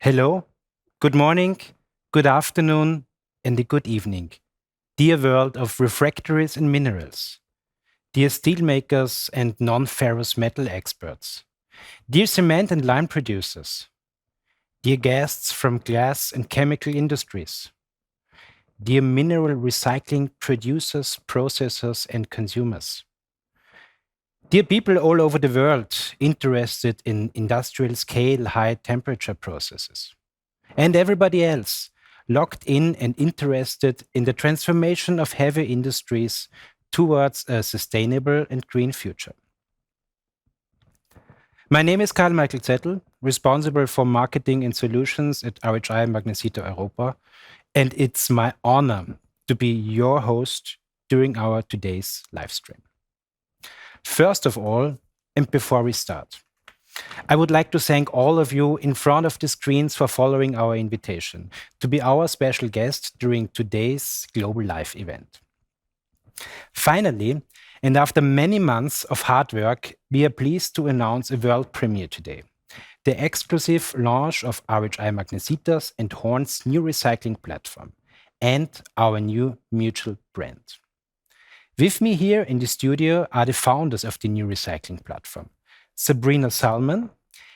Hello, good morning, good afternoon, and a good evening. Dear world of refractories and minerals, dear steelmakers and non-ferrous metal experts, dear cement and lime producers, dear guests from glass and chemical industries, dear mineral recycling producers, processors, and consumers, dear people all over the world interested in industrial scale high temperature processes, and everybody else locked in and interested in the transformation of heavy industries towards a sustainable and green future. My name is Karl Michael Zettel, responsible for marketing and solutions at RHI Magnesita Europa, and it's my honor to be your host during our today's live stream. First of all, and before we start, I would like to thank all of you in front of the screens for following our invitation to be our special guest during today's Global Live event. Finally, and after many months of hard work, we are pleased to announce a world premiere today, the exclusive launch of RHI Magnesita's and Horn's new recycling platform and our new mutual brand. With me here in the studio are the founders of the new recycling platform, Sabrina Salman,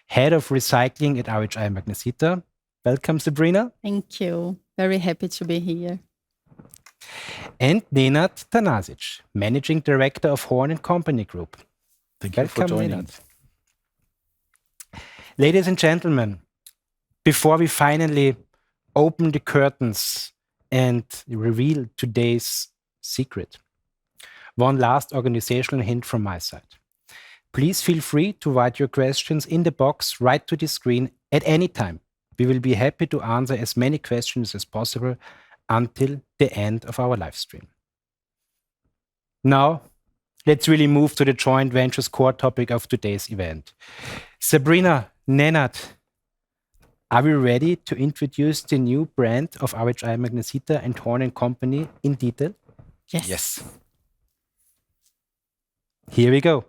Head of Recycling at RHI Magnesita. Welcome, Sabrina. Thank you. Very happy to be here. And Nenad Tanasic, Managing Director of Horn & Company Group. Thank you for joining. Nenad. Ladies and gentlemen, before we finally open the curtains and reveal today's secret, one last organizational hint from my side. Please feel free to write your questions in the box right to the screen at any time. We will be happy to answer as many questions as possible until the end of our live stream. Now, let's really move to the joint venture's core topic of today's event. Sabrina, Nenad, are we ready to introduce the new brand of RHI Magnesita and Horn & Company in detail? Yes. Here we go.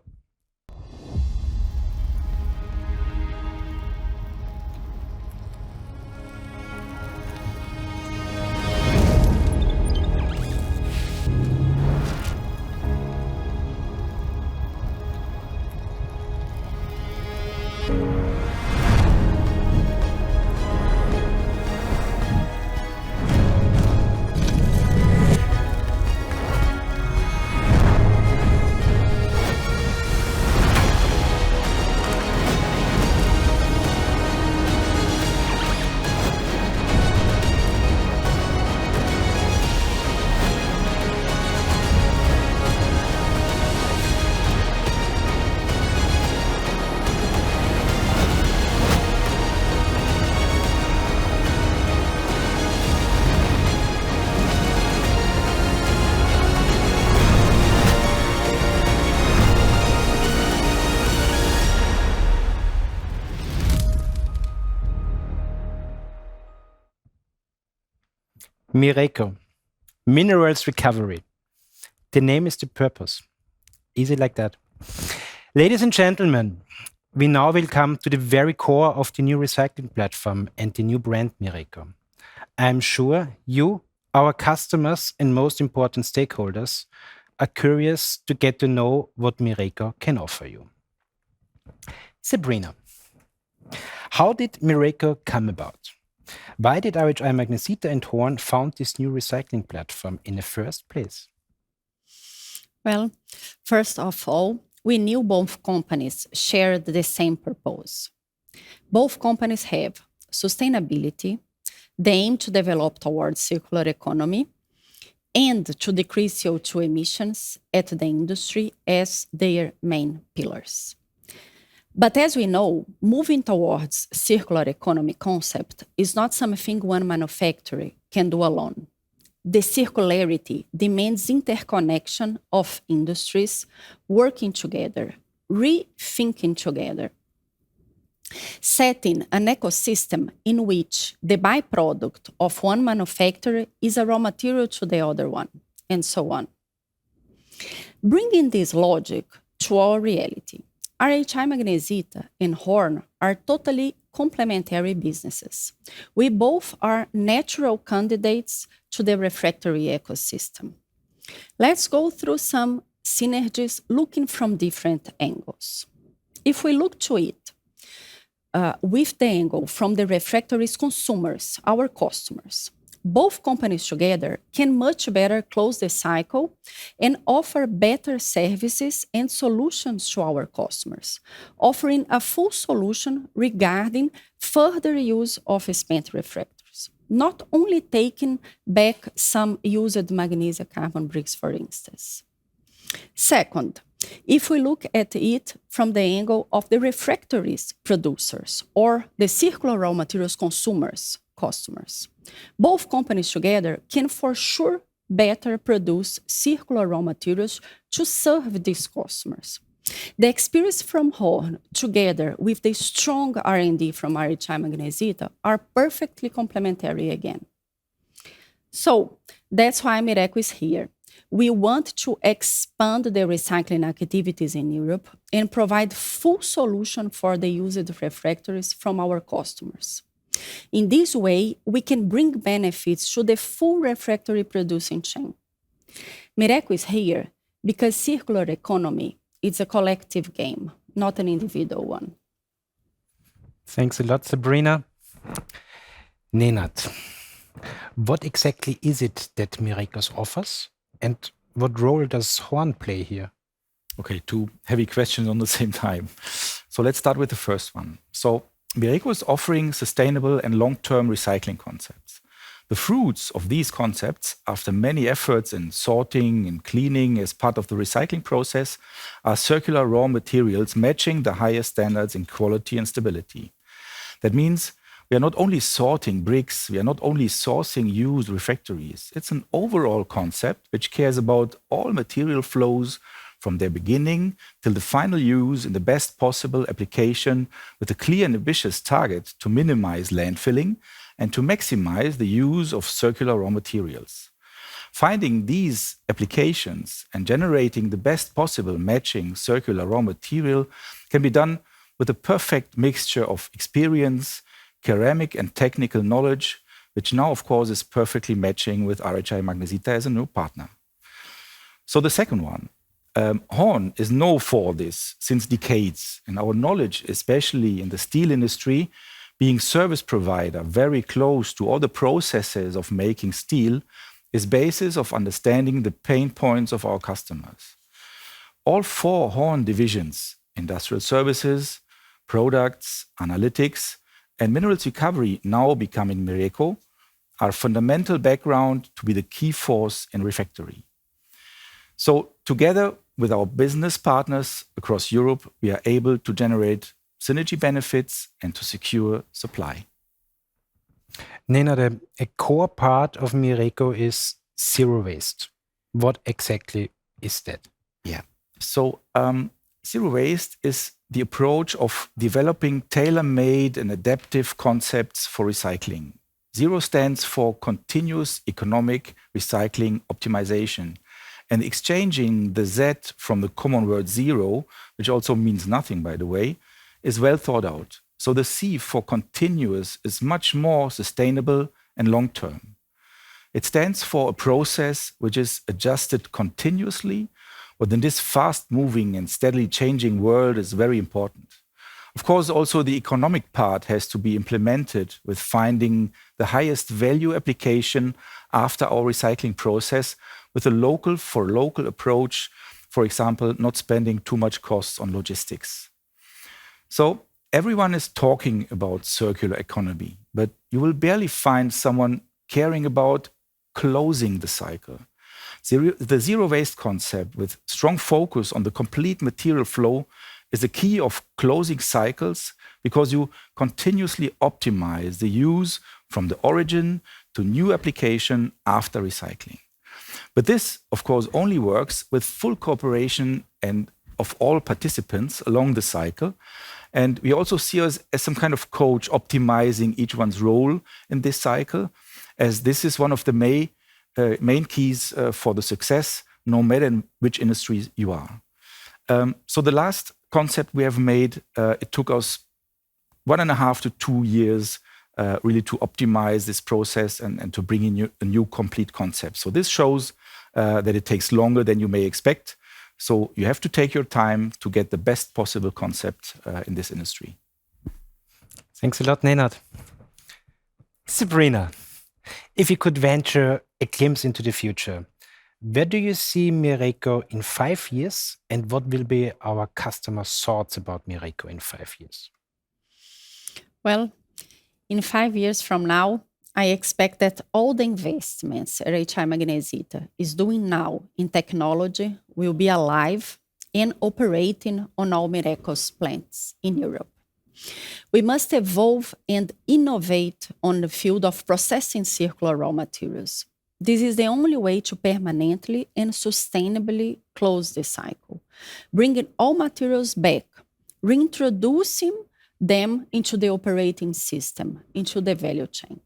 MIRECO, Minerals Recovery. The name is the purpose. Easy like that. Ladies and gentlemen, we now will come to the very core of the new recycling platform and the new brand MIRECO. I'm sure you, our customers and most important stakeholders, are curious to get to know what MIRECO can offer you. Sabrina, how did MIRECO come about? Why did RHI Magnesita and Horn found this new recycling platform in the first place? Well, first of all, we knew both companies shared the same purpose. Both companies have sustainability, the aim to develop towards circular economy, and to decrease CO2 emissions at the industry as their main pillars. But as we know, moving towards circular economy concept is not something one manufacturer can do alone. The circularity demands interconnection of industries working together, rethinking together, setting an ecosystem in which the byproduct of one manufacturer is a raw material to the other one, and so on. Bringing this logic to our reality, RHI Magnesita and Horn are totally complementary businesses. We both are natural candidates to the refractory ecosystem. Let's go through some synergies looking from different angles. If we look to it with the angle from the refractories consumers, our customers, both companies together can much better close the cycle and offer better services and solutions to our customers, offering a full solution regarding further use of spent refractories, not only taking back some used magnesium carbon bricks, for instance. Second, if we look at it from the angle of the refractories producers or the circular raw materials consumers, customers, both companies together can for sure better produce circular raw materials to serve these customers. The experience from Horn, together with the strong R&D from RHI Magnesita, are perfectly complementary again. So that's why MIRECO is here. We want to expand the recycling activities in Europe and provide full solution for the used refractories from our customers. In this way, we can bring benefits to the full refractory producing chain. MIRECO is here because circular economy is a collective game, not an individual one. Thanks a lot, Sabrina. Nenad, what exactly is it that MIRECO offers, and what role does Horn play here? Okay, two heavy questions on the same time. So let's start with the first one. So MIRECO is offering sustainable and long-term recycling concepts. The fruits of these concepts, after many efforts in sorting and cleaning as part of the recycling process, are circular raw materials matching the highest standards in quality and stability. That means we are not only sorting bricks, we are not only sourcing used refractories. It's an overall concept which cares about all material flows from their beginning till the final use in the best possible application, with a clear and ambitious target to minimize landfilling and to maximize the use of circular raw materials. Finding these applications and generating the best possible matching circular raw material can be done with a perfect mixture of experience, ceramic and technical knowledge, which now, of course, is perfectly matching with RHI Magnesita as a new partner. So the second one, Horn is known for this since decades, and our knowledge, especially in the steel industry, being service provider very close to all the processes of making steel, is basis of understanding the pain points of our customers. All four Horn divisions, industrial services, products, analytics, and minerals recovery, now becoming MIRECO, are fundamental background to be the key force in refractory. So together with our business partners across Europe, we are able to generate synergy benefits and to secure supply. Nenad, a core part of MIRECO is zero waste. What exactly is that? Yeah. So zero waste is the approach of developing tailor-made and adaptive concepts for recycling. Zero stands for continuous economic recycling optimization. And exchanging the Z from the common word zero, which also means nothing, by the way, is well thought out. So the C for continuous is much more sustainable and long-term. It stands for a process which is adjusted continuously, but in this fast-moving and steadily changing world is very important. Of course, also the economic part has to be implemented with finding the highest value application after our recycling process with a local for local approach, for example, not spending too much costs on logistics. So everyone is talking about circular economy, but you will barely find someone caring about closing the cycle. The zero waste concept with strong focus on the complete material flow is the key of closing cycles, because you continuously optimize the use from the origin to new application after recycling. But this, of course, only works with full cooperation and of all participants along the cycle. And we also see us as some kind of coach optimizing each one's role in this cycle, as this is one of the main keys for the success, no matter in which industry you are. So the last concept we have made, it took us 1.5 to 2 years really to optimize this process and to bring in a new complete concept. So this shows that it takes longer than you may expect. So you have to take your time to get the best possible concept in this industry. Thanks a lot, Nenad. Sabrina, if you could venture a glimpse into the future, where do you see MIRECO in 5 years, and what will be our customers' thoughts about MIRECO in 5 years? Well, in 5 years from now, I expect that all the investments RHI Magnesita is doing now in technology will be alive and operating on all MIRECO's plants in Europe. We must evolve and innovate on the field of processing circular raw materials. This is the only way to permanently and sustainably close the cycle, bringing all materials back, reintroducing them into the operating system, into the value chain.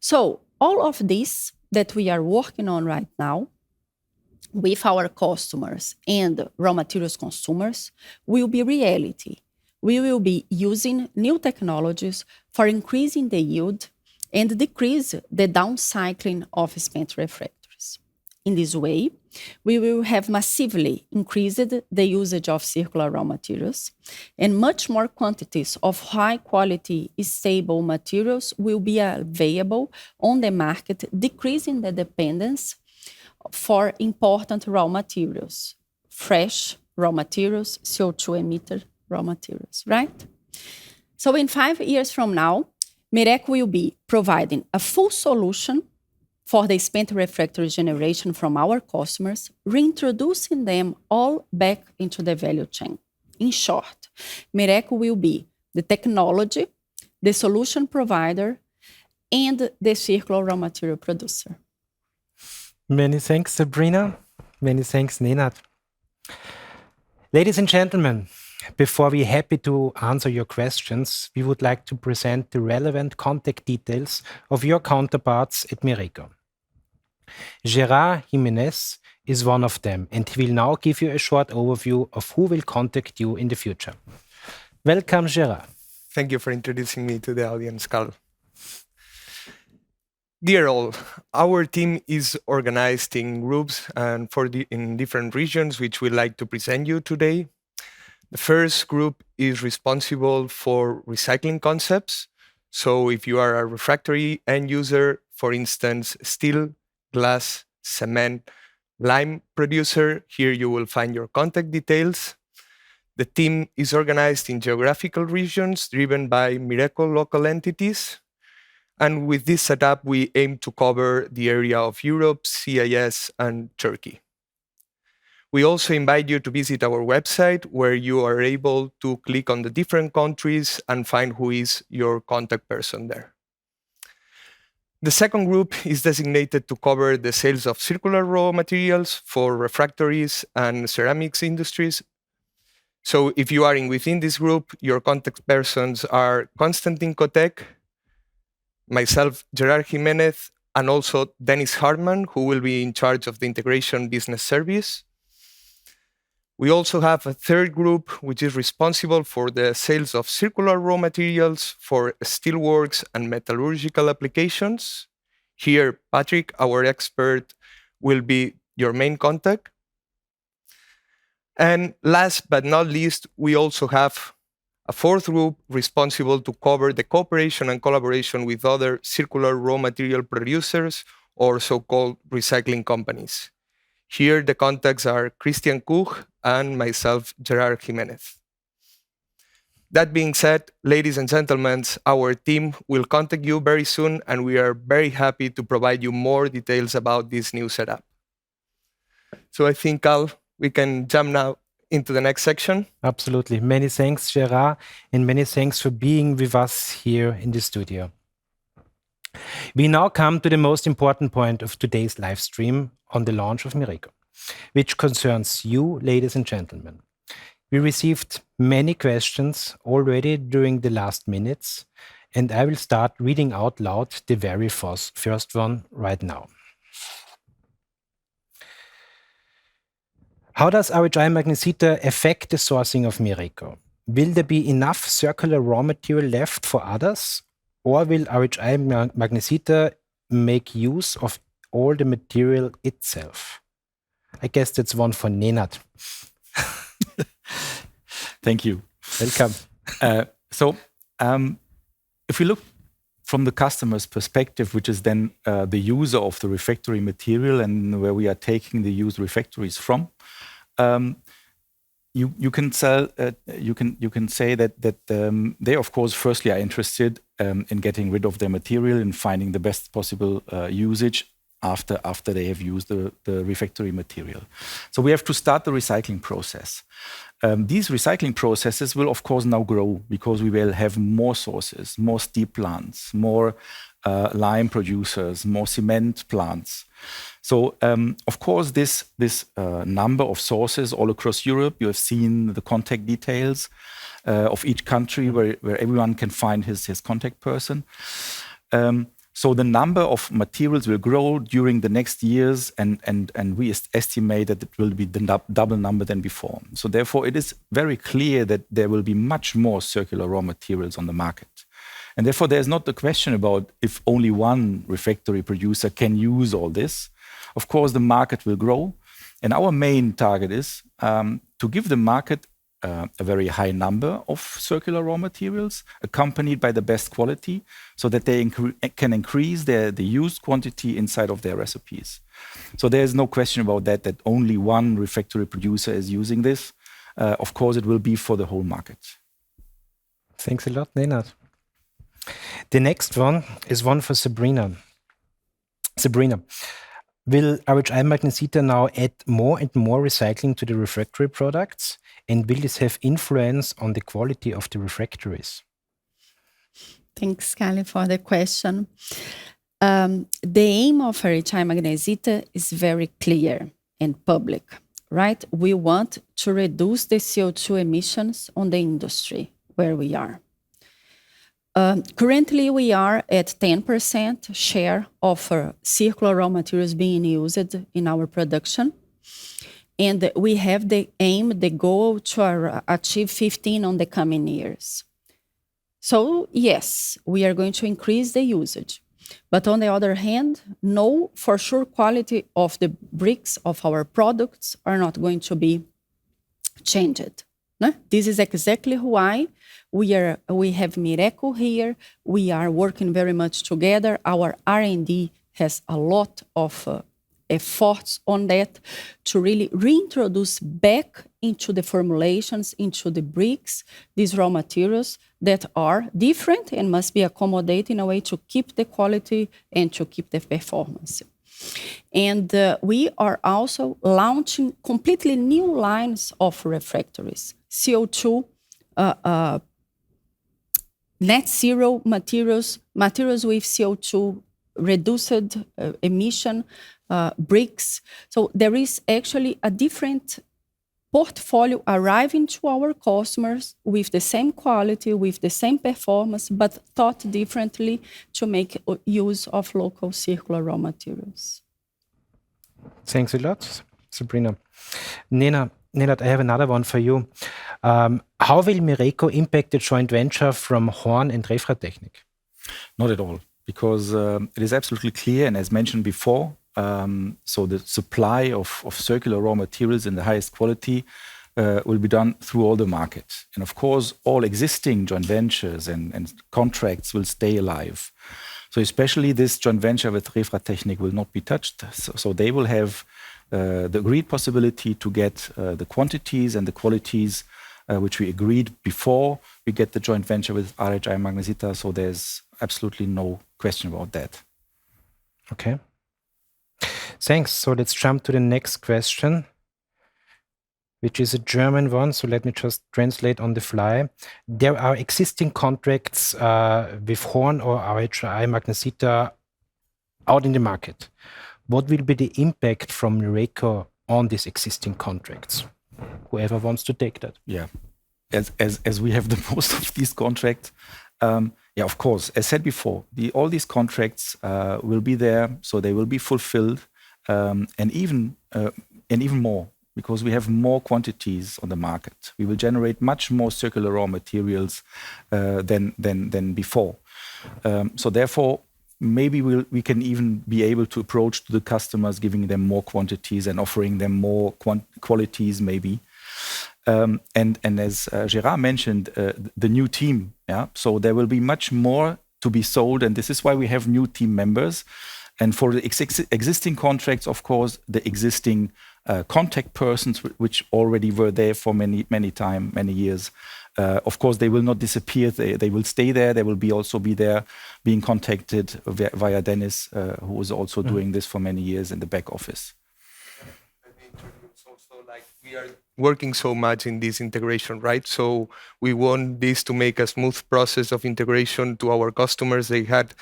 So all of this that we are working on right now with our customers and raw materials consumers will be reality. We will be using new technologies for increasing the yield and decrease the downcycling of spent refractories. In this way, we will have massively increased the usage of circular raw materials, and much more quantities of high-quality, stable materials will be available on the market, decreasing the dependence for important raw materials, fresh raw materials, CO2 emitter raw materials, right? So in 5 years from now, MIRECO will be providing a full solution for the spent refractory generation from our customers, reintroducing them all back into the value chain. In short, MIRECO will be the technology, the solution provider, and the circular raw material producer. Many thanks, Sabrina. Many thanks, Nenad. Ladies and gentlemen, before we're happy to answer your questions, we would like to present the relevant contact details of your counterparts at MIRECO. Gerard Jimenez is one of them, and he will now give you a short overview of who will contact you in the future. Welcome, Gerard. Thank you for introducing me to the audience, Carl. Dear all, our team is organized in groups and in different regions, which we'd like to present you today. The first group is responsible for recycling concepts. So if you are a refractory end user, for instance, steel, glass, cement, lime producer, here you will find your contact details. The team is organized in geographical regions driven by MIRECO local entities. And with this setup, we aim to cover the area of Europe, CIS, and Turkey. We also invite you to visit our website, where you are able to click on the different countries and find who is your contact person there. The second group is designated to cover the sales of circular raw materials for refractories and ceramics industries. So if you are within this group, your contact persons are Konstantin Kotek, myself, Gerard Jimenez, and also Dennis Hartman, who will be in charge of the integration business service. We also have a third group, which is responsible for the sales of circular raw materials for steelworks and metallurgical applications. Here, Patrick, our expert, will be your main contact. And last but not least, we also have a fourth group responsible to cover the cooperation and collaboration with other circular raw material producers, or so-called recycling companies. Here, the contacts are Christian Kuch and myself, Gerard Jimenez. That being said, ladies and gentlemen, our team will contact you very soon, and we are very happy to provide you more details about this new setup. So I think, Carl, we can jump now into the next section. Absolutely. Many thanks, Gerard, and many thanks for being with us here in the studio. We now come to the most important point of today's live stream on the launch of MIRECO, which concerns you, ladies and gentlemen. We received many questions already during the last minutes, and I will start reading out loud the very first one right now. How does RHI Magnesita affect the sourcing of MIRECO? Will there be enough circular raw material left for others, or will RHI Magnesita make use of all the material itself? I guess that's one for Nenad. Thank you. Welcome. If we look from the customer's perspective, which is then the user of the refractory material and where we are taking the used refractories from, you can say that they of course firstly are interested in getting rid of their material and finding the best possible usage after they have used the refractory material. So we have to start the recycling process. These recycling processes will of course now grow because we will have more sources, more steel plants, more lime producers, more cement plants. So of course this number of sources all across Europe, you have seen the contact details of each country where everyone can find his contact person. So the number of materials will grow during the next years, and we estimate that it will be the double number than before. So therefore, it is very clear that there will be much more circular raw materials on the market. And therefore, there's not the question about if only one refractory producer can use all this. Of course, the market will grow. And our main target is to give the market a very high number of circular raw materials accompanied by the best quality so that they can increase the used quantity inside of their recipes. So there's no question about that only one refractory producer is using this. Of course, it will be for the whole market. Thanks a lot, Nenad. The next one is one for Sabrina. Sabrina, will RHI Magnesita now add more and more recycling to the refractory products? And will this have influence on the quality of the refractories? Thanks, Kali, for the question. The aim of RHI Magnesita is very clear and public, right? We want to reduce the CO2 emissions on the industry where we are. Currently, we are at 10% share of circular raw materials being used in our production. And we have the aim, the goal to achieve 15 on the coming years. So yes, we are going to increase the usage. But on the other hand, no for sure quality of the bricks of our products are not going to be changed. No? This is exactly why we have MIRECO here. We are working very much together. Our R&D has a lot of efforts on that to really reintroduce back into the formulations, into the bricks, these raw materials that are different and must be accommodated in a way to keep the quality and to keep the performance. And we are also launching completely new lines of refractories, CO2, net zero materials, materials with CO2 reduced emission, bricks. So there is actually a different portfolio arriving to our customers with the same quality, with the same performance, but thought differently to make use of local circular raw materials. Thanks a lot, Sabrina. Nenad, I have another one for you. How will MIRECO impact the joint venture from Horn and Refratechnik? Not at all, because it is absolutely clear, and as mentioned before, so the supply of circular raw materials in the highest quality will be done through all the market. And of course, all existing joint ventures and contracts will stay alive. So especially this joint venture with Refratechnik will not be touched. So they will have the agreed possibility to get the quantities and the qualities which we agreed before we get the joint venture with RHI Magnesita. So there's absolutely no question about that. Okay. Thanks. So let's jump to the next question, which is a German one. So let me just translate on the fly. There are existing contracts with Horn or RHI Magnesita out in the market. What will be the impact from MIRECO on these existing contracts? Whoever wants to take that. Yeah, as we have the most of these contracts, yeah, of course, as said before, all these contracts will be there, so they will be fulfilled, and even more. because we have more quantities on the market. We will generate much more circular raw materials than before. So therefore, maybe we can even be able to approach to the customers, giving them more quantities and offering them more qualities, maybe. And as Gérard mentioned, the new team. Yeah, so there will be much more to be sold, and this is why we have new team members. And for the existing contracts, of course, the existing contact persons, which already were there for many years, of course, they will not disappear. They will stay there. They will also be there, being contacted via Dennis, who was also doing this for many years in the back office. Also, like, we are working so much in this integration, right? So we want this to make a smooth process of integration to our customers. They had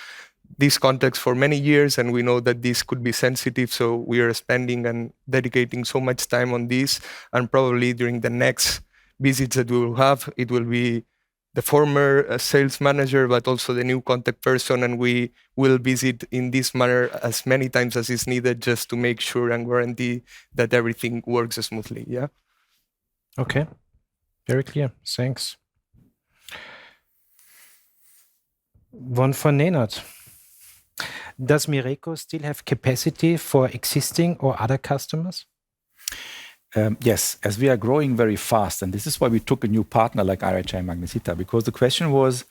these contacts for many years, and we know that this could be sensitive, so we are spending and dedicating so much time on this. And probably during the next visits that we will have, it will be the former sales manager, but also the new contact person, and we will visit in this manner as many times as is needed, just to make sure and guarantee that everything works smoothly. Yeah. Okay, very clear. Thanks. One for Nenad. Does MIRECO still have capacity for existing or other customers? Yes, as we are growing very fast, and this is why we took a new partner like RHI Magnesita, because the question was,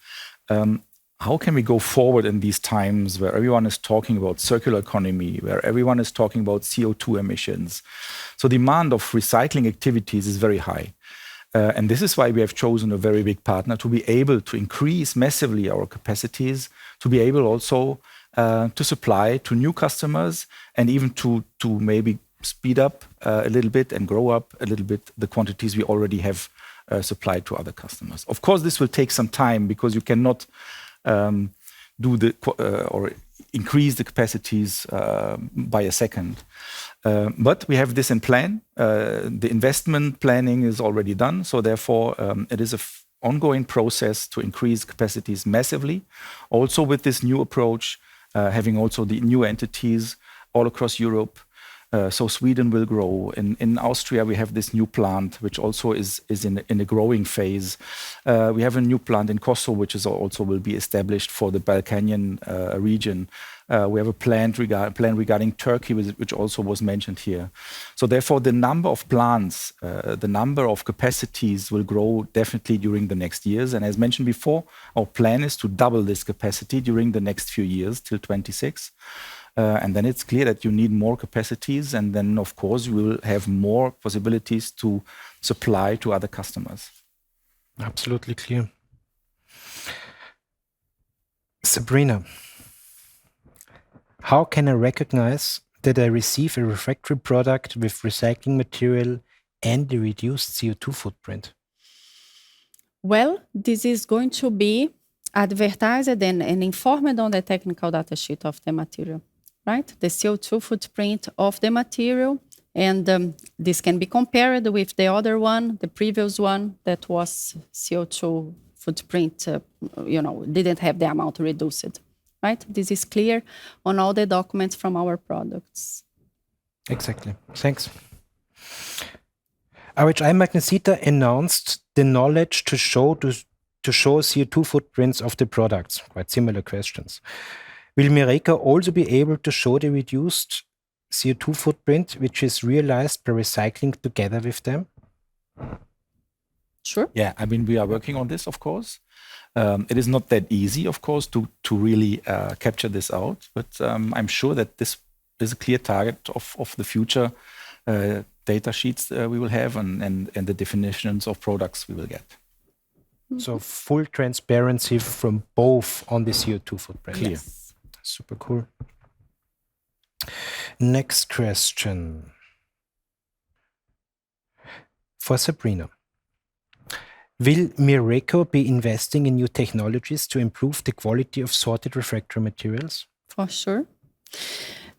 how can we go forward in these times where everyone is talking about circular economy, where everyone is talking about CO2 emissions? So demand of recycling activities is very high. And this is why we have chosen a very big partner to be able to increase massively our capacities, to be able also to supply to new customers, and even to maybe speed up a little bit and grow up a little bit the quantities we already have supplied to other customers. Of course, this will take some time, because you cannot do the or increase the capacities by a second. But we have this in plan. The investment planning is already done, so therefore it is an ongoing process to increase capacities massively. Also with this new approach, having also the new entities all across Europe. So Sweden will grow. In Austria, we have this new plant, which also is in a growing phase. We have a new plant in Kosovo, which is also will be established for the Balkanian region. We have a plan regarding Turkey, which also was mentioned here. So therefore, the number of plants, the number of capacities will grow definitely during the next years. And as mentioned before, our plan is to double this capacity during the next few years till 26. And then it's clear that you need more capacities, and then of course you will have more possibilities to supply to other customers. Absolutely clear. Sabrina, how can I recognize that I receive a refractory product with recycling material and a reduced CO2 footprint? Well, this is going to be advertised and informed on the technical data sheet of the material. Right? The CO2 footprint of the material, and this can be compared with the other one, the previous one that was CO2 footprint, didn't have the amount reduced. Right? This is clear on all the documents from our products. Exactly. Thanks. RHI Magnesita announced the knowledge to show CO2 footprints of the products. Quite similar questions. Will MIRECO also be able to show the reduced CO2 footprint, which is realized by recycling together with them? Sure. Yeah, I mean, we are working on this, of course. It is not that easy, of course, to really capture this out, but I'm sure that this is a clear target of the future data sheets we will have and the definitions of products we will get. So full transparency from both on the CO2 footprint. Clear. Yes. Super cool. Next question. For Sabrina. Will MIRECO be investing in new technologies to improve the quality of sorted refractory materials? For sure.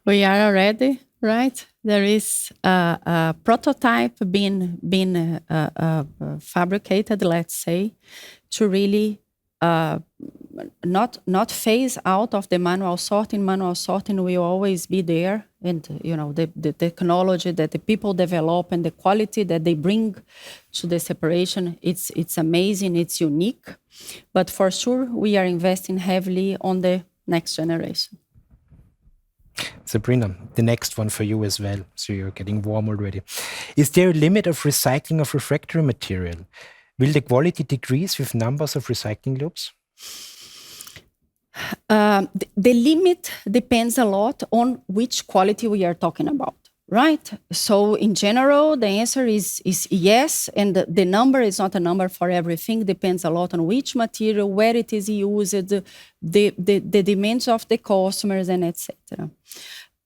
We are already, right? There is a prototype being fabricated, let's say, to really not phase out of the manual sorting. Manual sorting will always be there, and the technology that the people develop and the quality that they bring to the separation, it's amazing, it's unique. But for sure, we are investing heavily on the next generation. Sabrina, the next one for you as well. So you're getting warm already. Is there a limit of recycling of refractory material? Will the quality decrease with numbers of recycling loops? The limit depends a lot on which quality we are talking about, right? So in general, the answer is yes, and the number is not a number for everything. Depends a lot on which material, where it is used, the demands of the customers, and etc.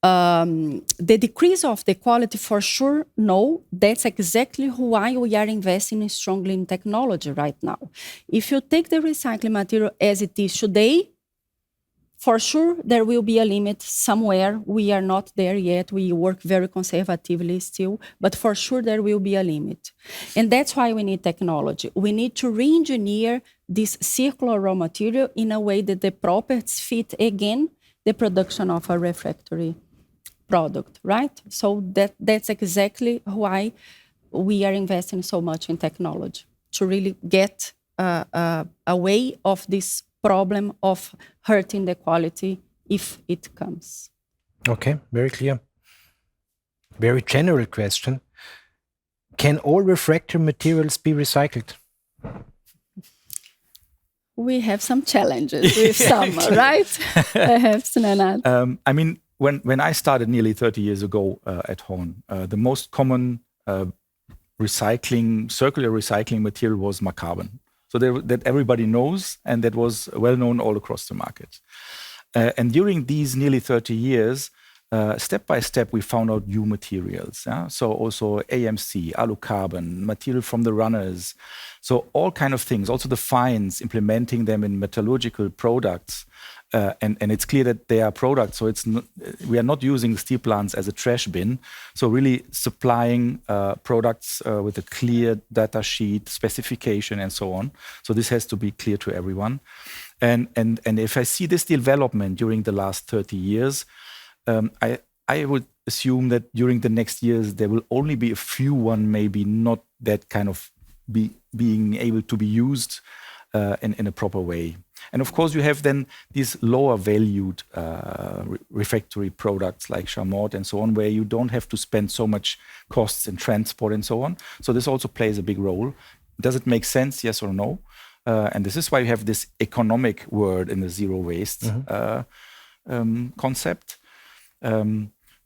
The decrease of the quality, for sure, no. That's exactly why we are investing strongly in technology right now. If you take the recycling material as it is today, for sure, there will be a limit somewhere. We are not there yet. We work very conservatively still, but for sure there will be a limit. And that's why we need technology. We need to re-engineer this circular raw material in a way that the properties fit again the production of a refractory product, right? So that's exactly why we are investing so much in technology, to really get away of this problem of hurting the quality if it comes. Okay, very clear. Very general question. Can all refractory materials be recycled? We have some challenges with some, right? Perhaps, Nenad. I mean, when I started nearly 30 years ago at Horn, the most common circular recycling material was marcarbon. So that everybody knows, and that was well known all across the market. And during these nearly 30 years, step by step, we found out new materials. Yeah? So also AMC, alucarbon, material from the runners. So all kind of things, also the fines, implementing them in metallurgical products. And it's clear that they are products, so we are not using steel plants as a trash bin. So really supplying products with a clear data sheet, specification, and so on. So this has to be clear to everyone. And if I see this development during the last 30 years, I would assume that during the next years there will only be a few one, maybe not that kind of being able to be used in a proper way. And of course, you have then these lower valued refractory products like Chamot and so on, where you don't have to spend so much costs in transport and so on. So this also plays a big role. Does it make sense, yes or no? And this is why you have this economic word in the zero waste concept.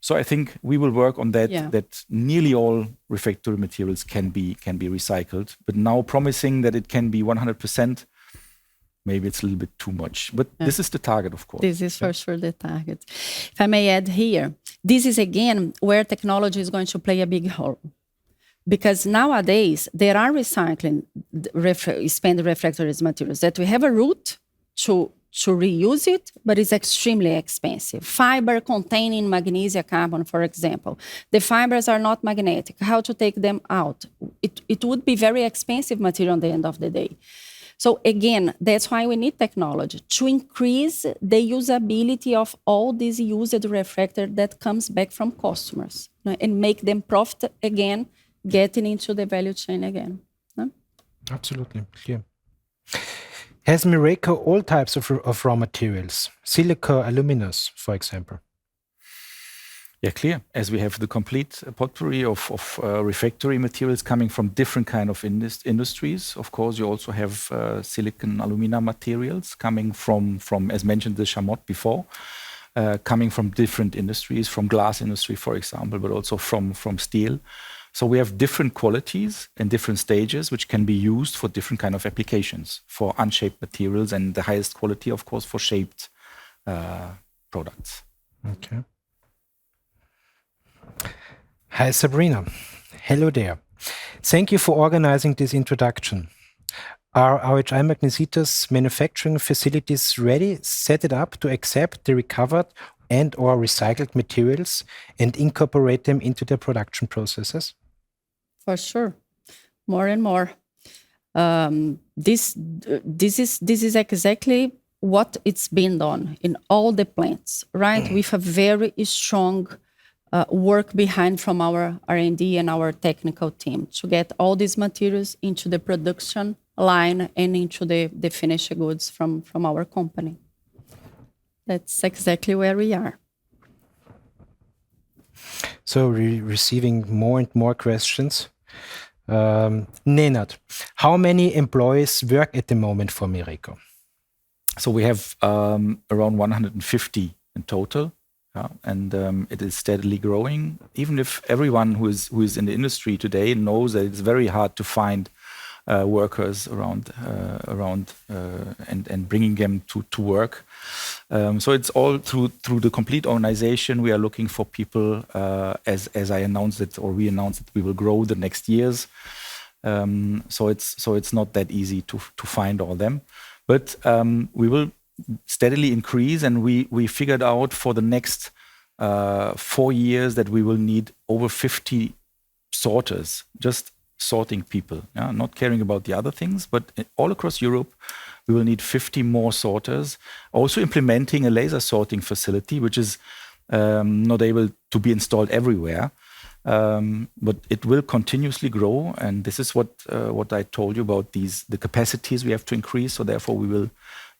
So I think we will work on that, that nearly all refractory materials can be recycled. But now promising that it can be 100%, maybe it's a little bit too much. But this is the target, of course. This is for sure the target. If I may add here, this is again where technology is going to play a big role. Because nowadays, there are recycling spent refractory materials that we have a route to reuse it, but it's extremely expensive. Fiber containing magnesium carbon, for example. The fibers are not magnetic. How to take them out? It would be very expensive material at the end of the day. So again, that's why we need technology to increase the usability of all these used refractory that comes back from customers, and make them profit again, getting into the value chain again. Absolutely, clear. Has MIRECO all types of raw materials, silica, aluminous, for example? Yeah, clear. As we have the complete potpourri of refractory materials coming from different kind of industries. Of course, you also have silicon alumina materials coming from, as mentioned, the Chamot before, coming from different industries, from glass industry, for example, but also from steel. So we have different qualities and different stages which can be used for different kind of applications, for unshaped materials, and the highest quality, of course, for shaped products. Okay. Hi, Sabrina. Hello there. Thank you for organizing this introduction. Are RHI Magnesita's manufacturing facilities ready, set it up to accept the recovered and or recycled materials and incorporate them into their production processes? For sure, more and more. This is exactly what it's been done in all the plants, right? With a very strong work behind from our R&D and our technical team to get all these materials into the production line and into the finished goods from our company. That's exactly where we are. So we're receiving more and more questions. Nenad, how many employees work at the moment for MIRECO? So we have around 150 in total, and it is steadily growing. Even if everyone who is in the industry today knows that it's very hard to find workers around and bringing them to work. So it's all through the complete organization. We are looking for people, as I announced it, or we announced that we will grow the next years. So it's not that easy to find all them, but we will steadily increase, and we figured out for the next 4 years that we will need over 50 sorters, just sorting people, not caring about the other things, but all across Europe, we will need 50 more sorters. Also implementing a laser sorting facility, which is not able to be installed everywhere, but it will continuously grow. And this is what I told you about the capacities we have to increase. So therefore, we will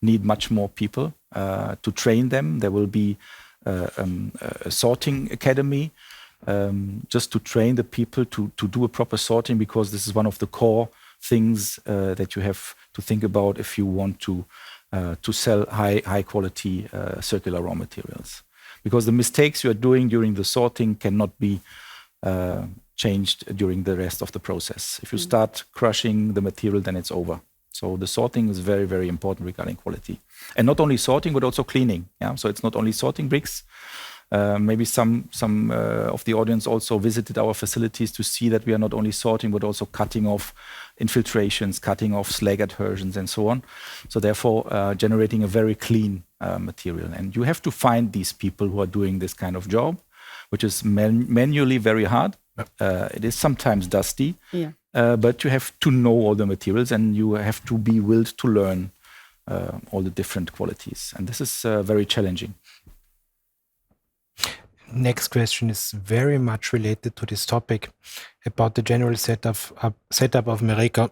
need much more people to train them. There will be a sorting academy, just to train the people to do a proper sorting, because this is one of the core things that you have to think about if you want to sell high quality circular raw materials. Because the mistakes you are doing during the sorting cannot be changed during the rest of the process. If you start crushing the material, then it's over. So the sorting is very, very important regarding quality. And not only sorting, but also cleaning. So it's not only sorting bricks. Maybe some of the audience also visited our facilities to see that we are not only sorting, but also cutting off infiltrations, cutting off slag adhesions, and so on. So therefore, generating a very clean material. And you have to find these people who are doing this kind of job, which is manually very hard. It is sometimes dusty, but you have to know all the materials, and you have to be willed to learn all the different qualities. And this is very challenging. Next question is very much related to this topic about the general setup of MIRECO.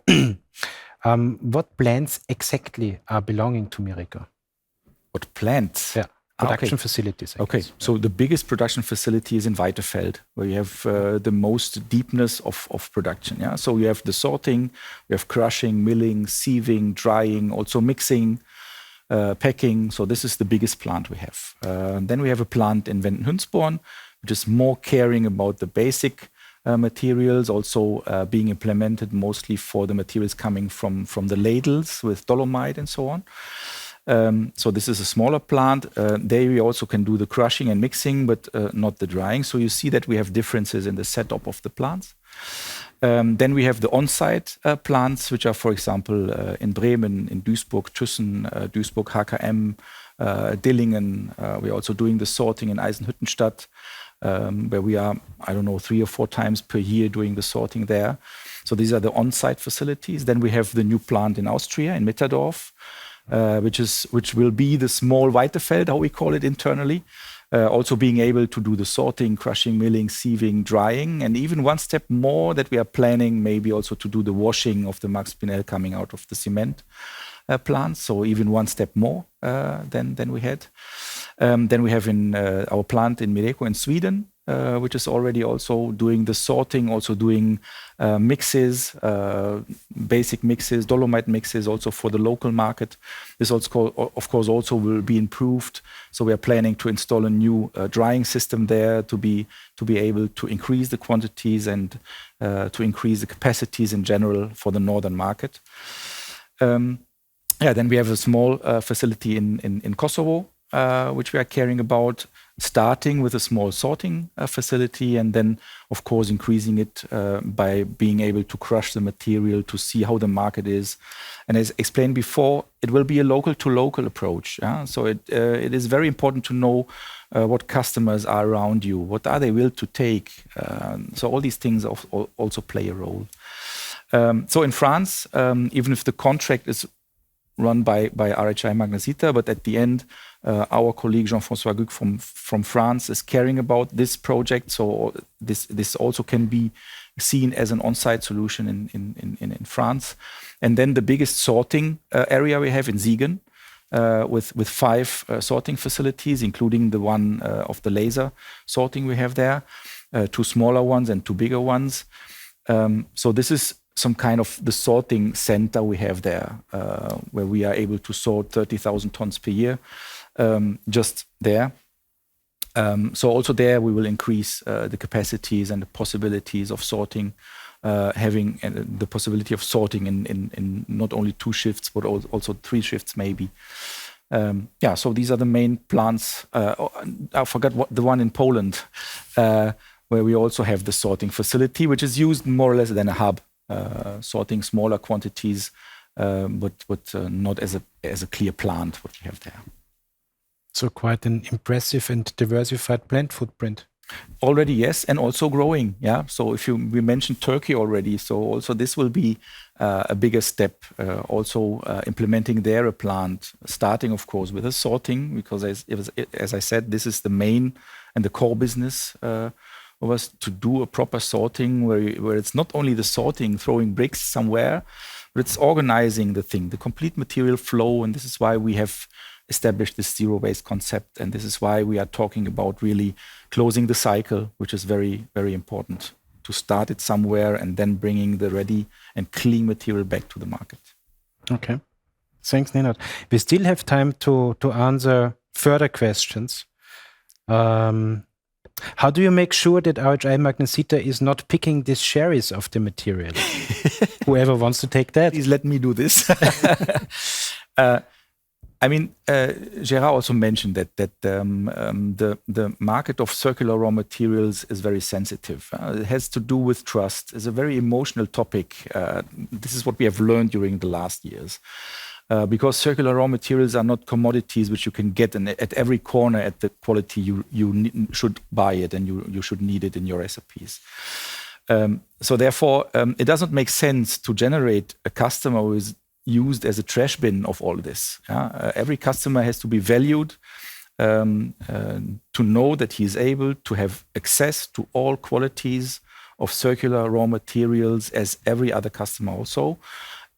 What plants exactly are belonging to MIRECO? What plants? Yeah, production facilities. Okay, so the biggest production facility is in Weiterfeld, where you have the most deepness of production. So you have the sorting, you have crushing, milling, sieving, drying, also mixing, packing. So this is the biggest plant we have. Then we have a plant in Wendenhünsborn, which is more caring about the basic materials, also being implemented mostly for the materials coming from the ladles with dolomite and so on. So this is a smaller plant. There we also can do the crushing and mixing, but not the drying. So you see that we have differences in the setup of the plants. Then we have the on-site plants, which are, for example, in Bremen, in Duisburg, Thyssen, Duisburg, HKM, Dillingen. We're also doing the sorting in Eisenhüttenstadt, where we are, 3 or 4 times per year doing the sorting there. So these are the on-site facilities. Then we have the new plant in Austria, in Mitterdorf, which will be the small Weiterfeld, how we call it internally. Also being able to do the sorting, crushing, milling, sieving, drying, and even one step more that we are planning maybe also to do the washing of the Max Spinell coming out of the cement plant. So even one step more than we had. Then we have in our plant in MIRECO in Sweden, which is already also doing the sorting, also doing mixes, basic mixes, dolomite mixes, also for the local market. This also, of course, also will be improved. So we are planning to install a new drying system there to be able to increase the quantities and to increase the capacities in general for the northern market. Then we have a small facility in Kosovo, which we are caring about, starting with a small sorting facility, and then, of course, increasing it by being able to crush the material to see how the market is. And as explained before, it will be a local-to-local approach. So it is very important to know what customers are around you, what are they willing to take. So all these things also play a role. So in France, even if the contract is run by RHI Magnesita, but at the end, our colleague Jean-François Guc from France is caring about this project. So this also can be seen as an on-site solution in France. And then the biggest sorting area we have in Siegen, with 5 sorting facilities, including the one of the laser sorting we have there, 2 smaller ones and 2 bigger ones. So this is some kind of the sorting center we have there, where we are able to sort 30,000 tons per year, just there. So also there we will increase the capacities and the possibilities of sorting, having the possibility of sorting in not only 2 shifts, but also 3 shifts maybe. So these are the main plants. I forgot what the one in Poland, where we also have the sorting facility, which is used more or less than a hub, sorting smaller quantities, but not as a clear plant what we have there. So quite an impressive and diversified plant footprint. Already, yes, and also growing. Yeah. So we mentioned Turkey already. So also this will be a bigger step. Also implementing there a plant, starting of course with a sorting, because as I said, this is the main and the core business of us, to do a proper sorting where it's not only the sorting, throwing bricks somewhere, but it's organizing the thing, the complete material flow. And this is why we have established this zero waste concept. And this is why we are talking about really closing the cycle, which is very, very important, to start it somewhere and then bringing the ready and clean material back to the market. Okay. Thanks, Nenad. We still have time to answer further questions. How do you make sure that RHI Magnesita is not picking the cherries of the material? Whoever wants to take that. Please let me do this. Gérard also mentioned that the market of circular raw materials is very sensitive. It has to do with trust. It's a very emotional topic. This is what we have learned during the last years. Because circular raw materials are not commodities which you can get at every corner at the quality you should buy it and you should need it in your recipes. So therefore, it doesn't make sense to generate a customer who is used as a trash bin of all this. Every customer has to be valued, to know that he is able to have access to all qualities of circular raw materials as every other customer also.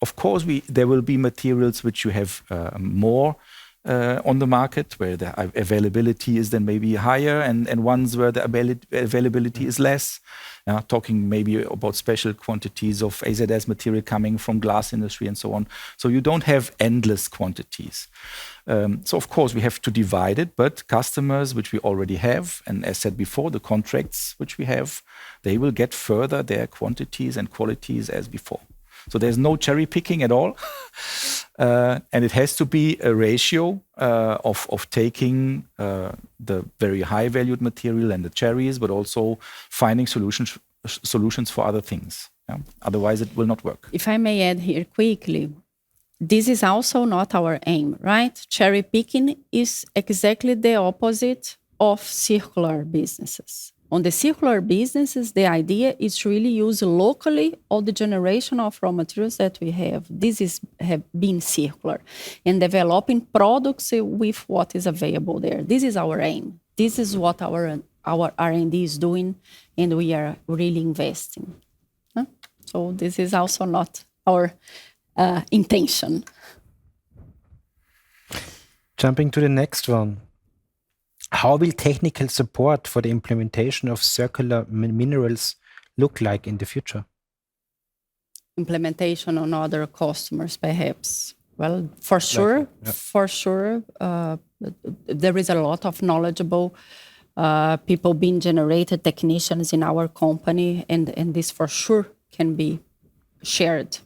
Of course, there will be materials which you have more on the market, where the availability is then maybe higher, and ones where the availability is less. Talking maybe about special quantities of AZS material coming from glass industry and so on. So you don't have endless quantities. So of course we have to divide it, but customers which we already have, and as said before, the contracts which we have, they will get further their quantities and qualities as before. So there's no cherry picking at all. And it has to be a ratio of taking the very high valued material and the cherries, but also finding solutions for other things. Otherwise, it will not work. If I may add here quickly, this is also not our aim, right? Cherry picking is exactly the opposite of circular businesses. On the circular businesses, the idea is to really use locally all the generation of raw materials that we have. Have been circular and developing products with what is available there. This is our aim. This is what our R&D is doing, and we are really investing. So this is also not our intention. Jumping to the next one. How will technical support for the implementation of circular minerals look like in the future? Implementation on other customers, perhaps. Well, for sure, there is a lot of knowledgeable people being generated, technicians in our company, and this for sure can be shared,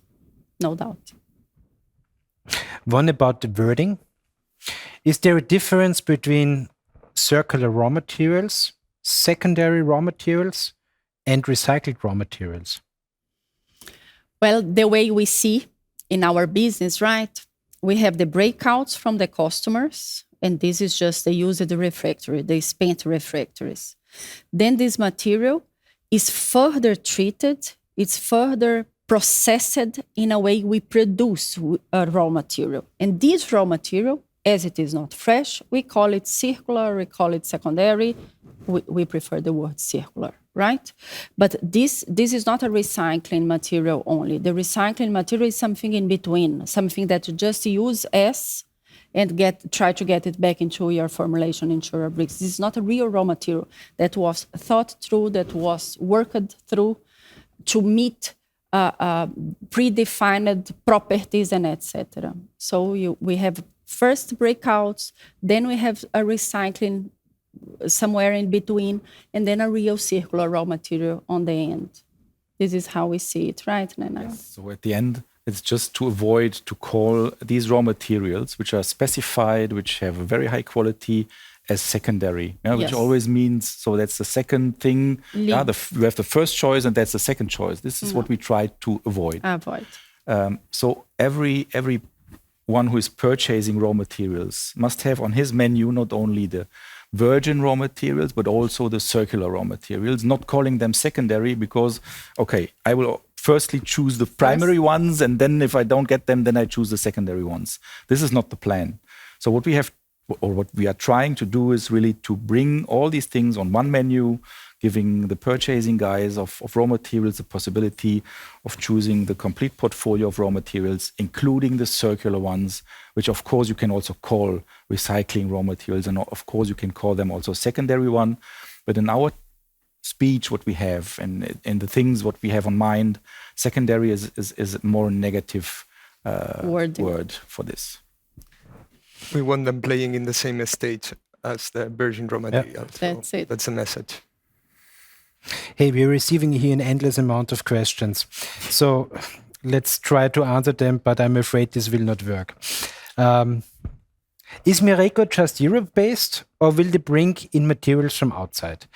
no doubt. One about the wording. Is there a difference between circular raw materials, secondary raw materials, and recycled raw materials? Well, the way we see in our business, right? We have the breakouts from the customers, and this is just the used refractory, the spent refractories. Then this material is further treated, it's further processed in a way we produce a raw material. And this raw material, as it is not fresh, we call it circular, we call it secondary. We prefer the word circular, right? But this is not a recycling material only. The recycling material is something in between, something that you just use as and try to get it back into your formulation, into your bricks. This is not a real raw material that was thought through, that was worked through to meet predefined properties and etc. So we have first breakouts, then we have a recycling somewhere in between, and then a real circular raw material on the end. This is how we see it, right, Nena? Yes. So at the end, it's just to avoid to call these raw materials, which are specified, which have a very high quality, as secondary, which always means, so that's the second thing. You have the first choice and that's the second choice. This is what we try to avoid. So every one who is purchasing raw materials must have on his menu not only the virgin raw materials, but also the circular raw materials, not calling them secondary because, okay, I will firstly choose the primary ones, and then if I don't get them, then I choose the secondary ones. This is not the plan. So what we are trying to do is really to bring all these things on one menu, giving the purchasing guys of raw materials the possibility of choosing the complete portfolio of raw materials, including the circular ones, which of course you can also call recycling raw materials, and of course you can call them also secondary one. But in our speech, what we have and the things what we have on mind, secondary is a more negative word for this. We want them playing in the same stage as the virgin raw material. So that's it. That's the message. Hey, we're receiving here an endless amount of questions. So let's try to answer them, but I'm afraid this will not work. Is MIRECO just Europe-based, or will they bring in materials from outside?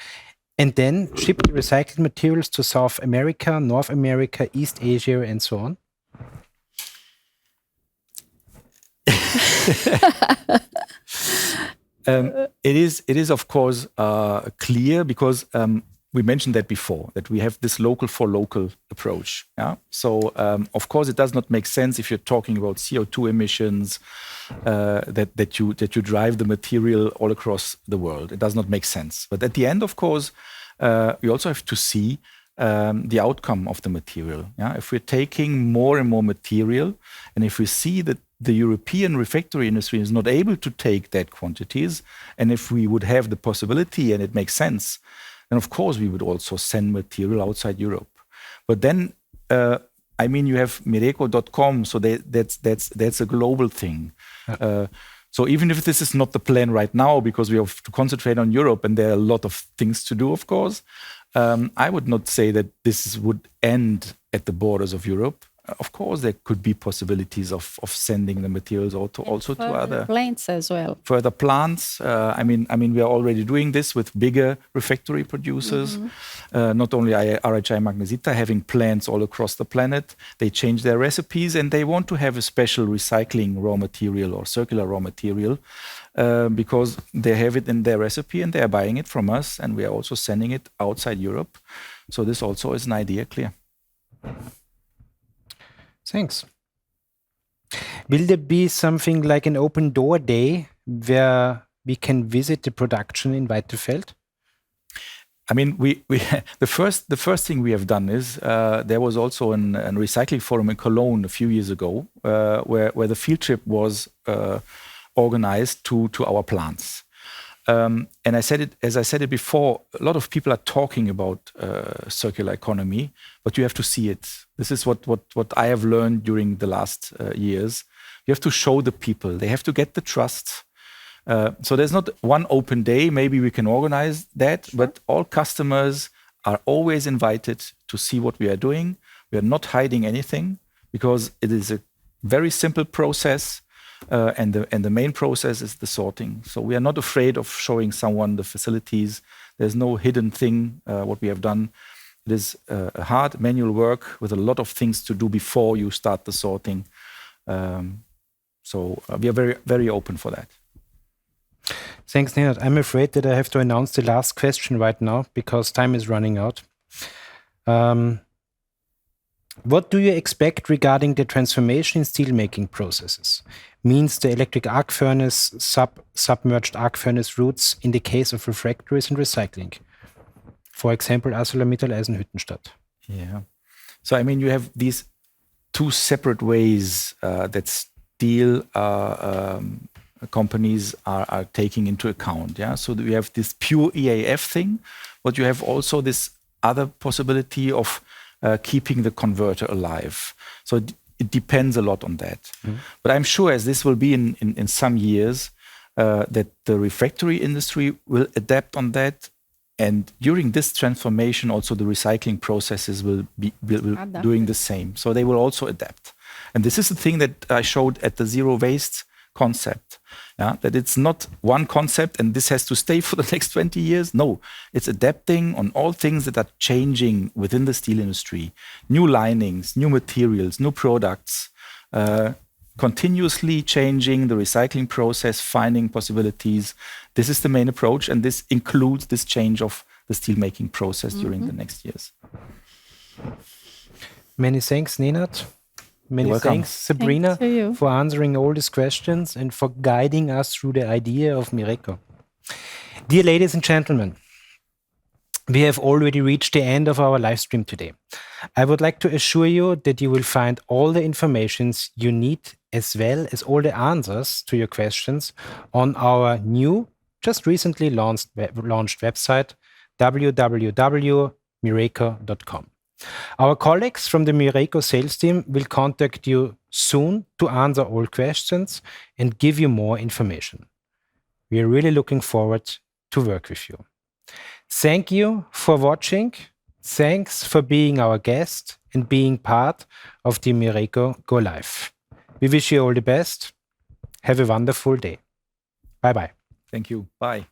And then ship the recycled materials to South America, North America, East Asia, and so on? It is of course clear because we mentioned that before, that we have this local for local approach. Yeah. So of course it does not make sense if you're talking about CO2 emissions that you drive the material all across the world. It does not make sense. But at the end, of course, we also have to see the outcome of the material. Yeah? If we're taking more and more material, and if we see that the European refractory industry is not able to take that quantities, and if we would have the possibility and it makes sense, then of course we would also send material outside Europe. But then, I mean, you have MIRECO.com, so that's a global thing. So even if this is not the plan right now, because we have to concentrate on Europe and there are a lot of things to do, of course, I would not say that this would end at the borders of Europe. Of course, there could be possibilities of sending the materials also to other plants as well. Further plants. I mean, we are already doing this with bigger refractory producers. Not only RHI Magnesita having plants all across the planet. They change their recipes and they want to have a special recycling raw material or circular raw material because they have it in their recipe and they are buying it from us, and we are also sending it outside Europe. So this also is an idea, clear. Thanks. Will there be something like an open door day where we can visit the production in Weiterfeld? I mean, we the first thing we have done is there was also a recycling forum in Cologne a few years ago where the field trip was organized to our plants. And as I said it before, a lot of people are talking about circular economy, but you have to see it. This is what I have learned during the last years. You have to show the people. They have to get the trust. So there's not one open day. Maybe we can organize that, but all customers are always invited to see what we are doing. We are not hiding anything because it is a very simple process. And the main process is the sorting. So we are not afraid of showing someone the facilities. There's no hidden thing what we have done. It is a hard manual work with a lot of things to do before you start the sorting. So we are very, very open for that. Thanks, Nenad. I'm afraid that I have to announce the last question right now because time is running out. What do you expect regarding the transformation in steelmaking processes? Means the electric arc furnace, submerged arc furnace routes in the case of refractories and recycling. For example, ArcelorMittal Eisenhüttenstadt. Yeah. So, I mean, you have these two separate ways that steel companies are taking into account. Yeah. So we have this pure EAF thing, but you have also this other possibility of keeping the converter alive. So it depends a lot on that. But I'm sure as this will be in some years, that the refractory industry will adapt on that. And during this transformation, also the recycling processes will be doing the same. So they will also adapt. And this is the thing that I showed at the zero waste concept. Yeah? That it's not one concept and this has to stay for the next 20 years. No, it's adapting on all things that are changing within the steel industry. New linings, new materials, new products, continuously changing the recycling process, finding possibilities. This is the main approach, and this includes this change of the steelmaking process during the next years. Many thanks, Nenad. Many thanks, Sabrina, for answering all these questions and for guiding us through the idea of MIRECO. Dear ladies and gentlemen, we have already reached the end of our live stream today. I would like to assure you that you will find all the information you need as well as all the answers to your questions on our new, just recently launched website, www.mireco.com. Our colleagues from the MIRECO sales team will contact you soon to answer all questions and give you more information. We are really looking forward to work with you. Thank you for watching. Thanks for being our guest and being part of the MIRECO Go Live. We wish you all the best. Have a wonderful day. Bye-bye. Thank you. Bye.